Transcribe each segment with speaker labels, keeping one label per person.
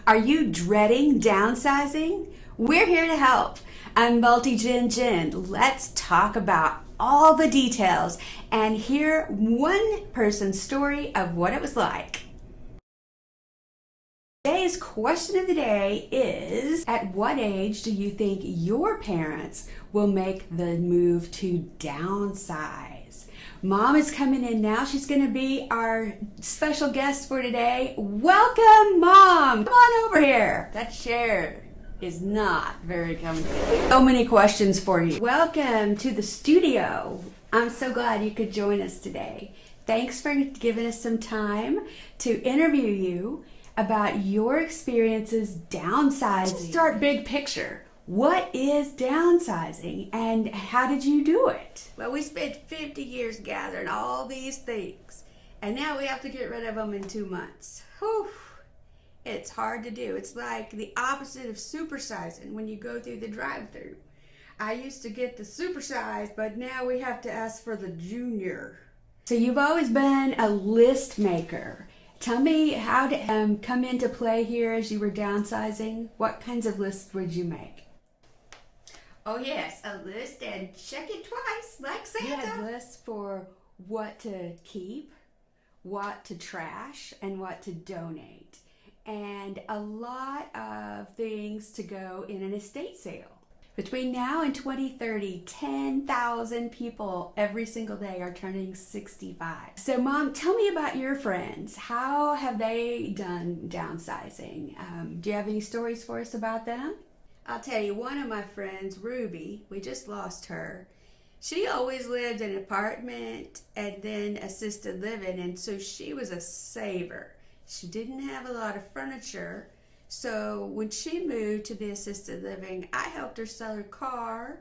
Speaker 1: Are you dreading downsizing? We're here to help. I'm Multi-Gen Jen. Let's talk about all the details and hear one person's story of what it was like. Today's question of the day is, at what age do you think your parents will make the move to downsize? Mom is coming in now. She's going to be our special guest for today. Welcome, Mom. Come on over here. That chair is not very comfortable. So many questions for you. Welcome to the studio. I'm so glad you could join us today. Thanks for giving us some time to interview you about your experiences downsizing. Let's start big picture. What is downsizing and how did you do it? Well, we spent 50 years gathering all these things and now we have to get rid of them in 2 months. Whew. It's hard to do. It's like the opposite of supersizing when you go through the drive-thru. I used to get the supersize, but now we have to ask for the junior. So you've always been a list maker. Tell me how to come into play here as you were downsizing. What kinds of lists would you make? Oh yes, a list and check it twice, like Santa. You had lists for what to keep, what to trash, and what to donate. And a lot of things to go in an estate sale. Between now and 2030, 10,000 people every single day are turning 65. So Mom, tell me about your friends. How have they done downsizing? Do you have any stories for us about them? I'll tell you, one of my friends, Ruby, we just lost her. She always lived in an apartment and then assisted living, and so she was a saver. She didn't have a lot of furniture. So when she moved to the assisted living, I helped her sell her car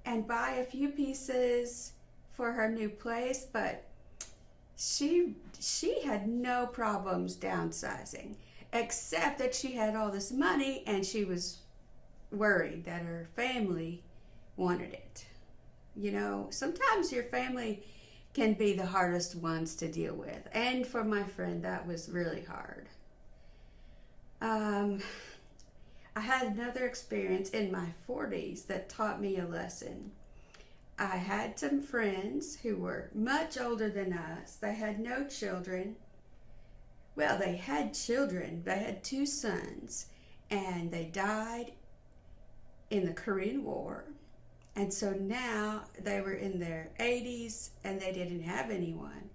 Speaker 1: and buy a few pieces for her new place, but she had no problems downsizing, except that she had all this money and she was worried that her family wanted it. You know, sometimes your family can be the hardest ones to deal with, and for my friend that was really hard. I had another experience in my 40s that taught me a lesson. I had some friends who were much older than us. They had no children. Well, they had children. They had 2 sons, and they died in the Korean War. And so now they were in their 80s and they didn't have anyone.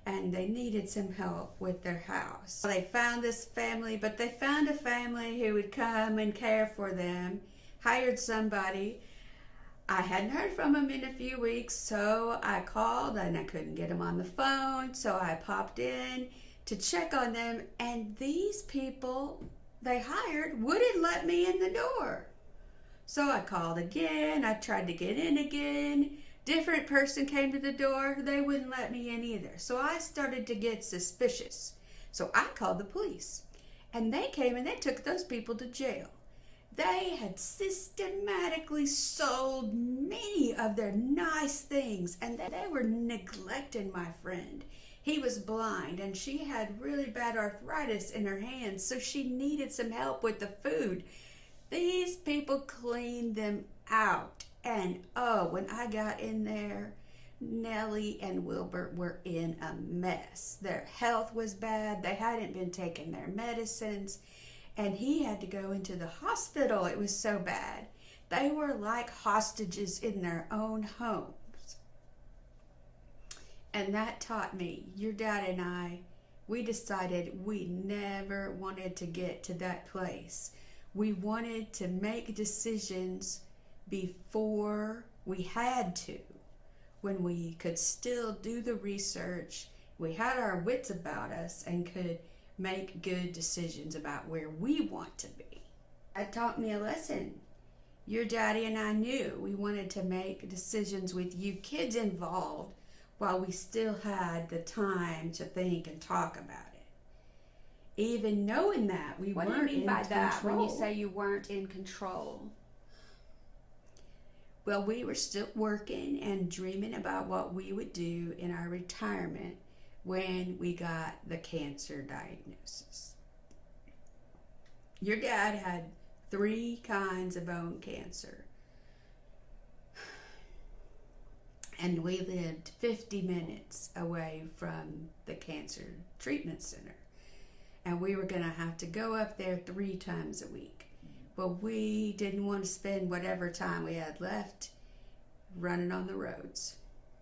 Speaker 1: And they needed some help with their house. They found this family, but they found a family who would come and care for them, hired somebody. I hadn't heard from them in a few weeks, so I called and I couldn't get them on the phone, so I popped in to check on them, and these people they hired wouldn't let me in the door. So I called again, I tried to get in again. Different person came to the door, they wouldn't let me in either. So I started to get suspicious. So I called the police, and they came and they took those people to jail. They had systematically sold many of their nice things, and they were neglecting my friend. He was blind and she had really bad arthritis in her hands, so she needed some help with the food. These people cleaned them out. And oh, when I got in there, Nellie and Wilbert were in a mess. Their health was bad. They hadn't been taking their medicines. And he had to go into the hospital. It was so bad. They were like hostages in their own homes. And that taught me, your dad and I, we decided we never wanted to get to that place. We wanted to make decisions before we had to, when we could still do the research, we had our wits about us and could make good decisions about where we want to be. That taught me a lesson. Your daddy and I knew we wanted to make decisions with you kids involved while we still had the time to think and talk about it. Even knowing that we weren't in control. What do you mean by that when you say you weren't in control? Well, we were still working and dreaming about what we would do in our retirement when we got the cancer diagnosis. Your dad had 3 kinds of bone cancer. And we lived 50 minutes away from the cancer treatment center. And we were going to have to go up there 3 times a week. But we didn't want to spend whatever time we had left running on the roads.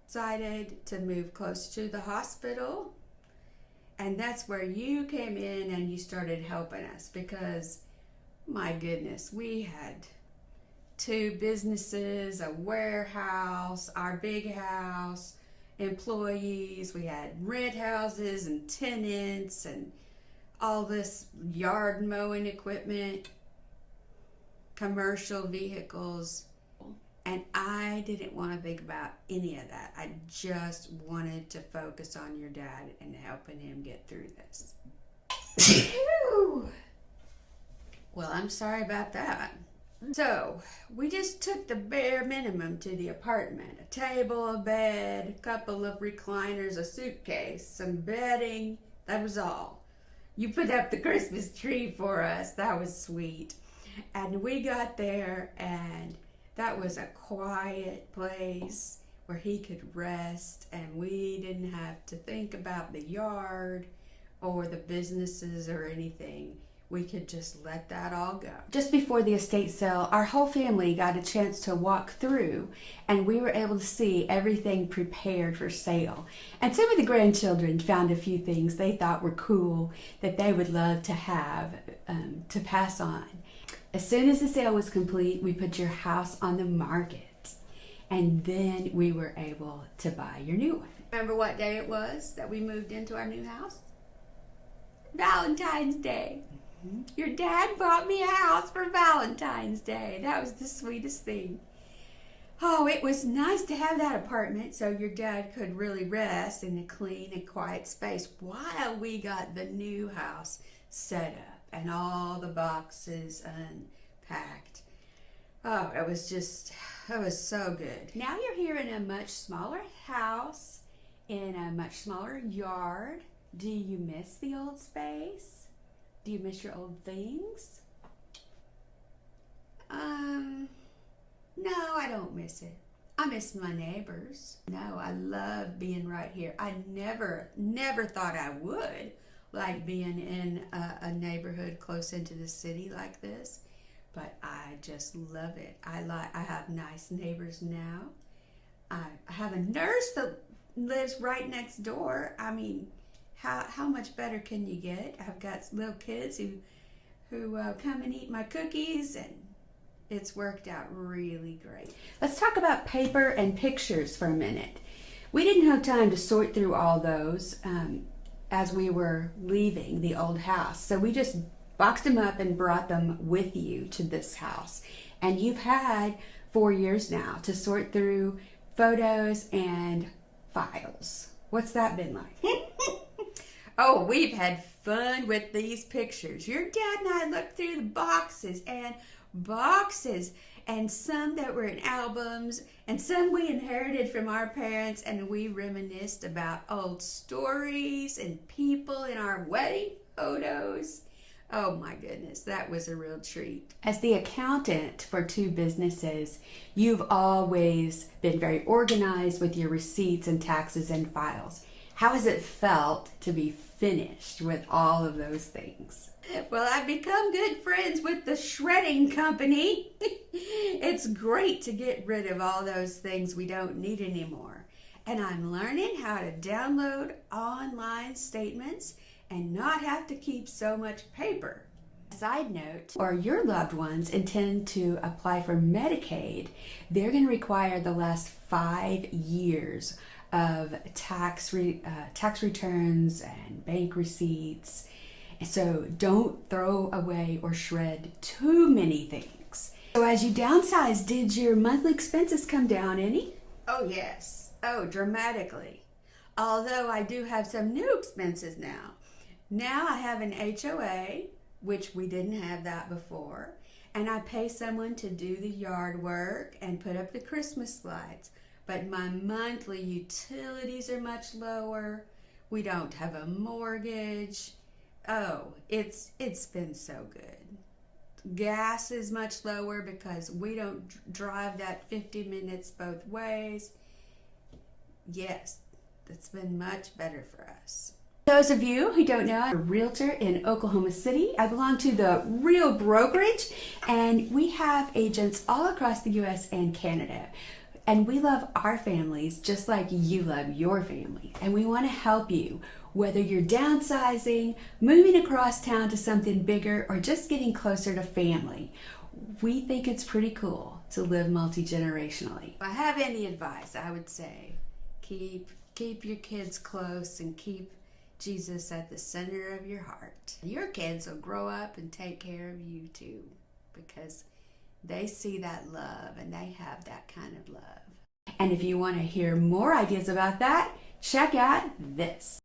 Speaker 1: Decided to move close to the hospital. And that's where you came in and you started helping us because, my goodness, we had 2 businesses, a warehouse, our big house, employees. We had rent houses and tenants and all this yard mowing equipment, commercial vehicles. And I didn't want to think about any of that. I just wanted to focus on your dad and helping him get through this. Well, I'm sorry about that. So, we just took the bare minimum to the apartment. A table, a bed, a couple of recliners, a suitcase, some bedding. That was all. You put up the Christmas tree for us. That was sweet. And we got there, and that was a quiet place where he could rest, and we didn't have to think about the yard or the businesses or anything. We could just let that all go. Just before the estate sale, our whole family got a chance to walk through, and we were able to see everything prepared for sale. And some of the grandchildren found a few things they thought were cool that they would love to have to pass on. As soon as the sale was complete, we put your house on the market, and then we were able to buy your new one. Remember what day it was that we moved into our new house? Valentine's Day. Your dad bought me a house for Valentine's Day. That was the sweetest thing. Oh, it was nice to have that apartment so your dad could really rest in a clean and quiet space while we got the new house set up and all the boxes unpacked. Oh, it was so good. Now you're here in a much smaller house, in a much smaller yard. Do you miss the old space? Do you miss your old things? No, I don't miss it. I miss my neighbors. No, I love being right here. I never thought I would like being in a neighborhood close into the city like this, but I just love it. I have nice neighbors now. I have a nurse that lives right next door. I mean, how much better can you get? I've got little kids who come and eat my cookies, and it's worked out really great. Let's talk about paper and pictures for a minute. We didn't have time to sort through all those as we were leaving the old house, so we just boxed them up and brought them with you to this house. And you've had 4 years now to sort through photos and files. What's that been like? Oh, we've had fun with these pictures. Your dad and I looked through the boxes, and some that were in albums, and some we inherited from our parents, and we reminisced about old stories and people in our wedding photos. Oh my goodness, that was a real treat. As the accountant for 2 businesses, you've always been very organized with your receipts and taxes and files. How has it felt to be finished with all of those things? Well, I've become good friends with the shredding company. It's great to get rid of all those things we don't need anymore. And I'm learning how to download online statements and not have to keep so much paper. Side note, or your loved ones intend to apply for Medicaid, they're going to require the last 5 years of tax returns and bank receipts. So don't throw away or shred too many things. So as you downsize, did your monthly expenses come down any? Oh yes, dramatically. Although I do have some new expenses now. Now I have an HOA, which we didn't have that before, and I pay someone to do the yard work and put up the Christmas lights. But my monthly utilities are much lower. We don't have a mortgage. Oh, it's been so good. Gas is much lower because we don't drive that 50 minutes both ways. Yes, that's been much better for us. Those of you who don't know, I'm a realtor in Oklahoma City. I belong to the Real Brokerage, and we have agents all across the U.S. and Canada. And we love our families just like you love your family. And we want to help you, whether you're downsizing, moving across town to something bigger, or just getting closer to family. We think it's pretty cool to live multi-generationally. If I have any advice, I would say keep your kids close and keep Jesus at the center of your heart. Your kids will grow up and take care of you too, because they see that love and they have that kind of love. And if you want to hear more ideas about that, check out this.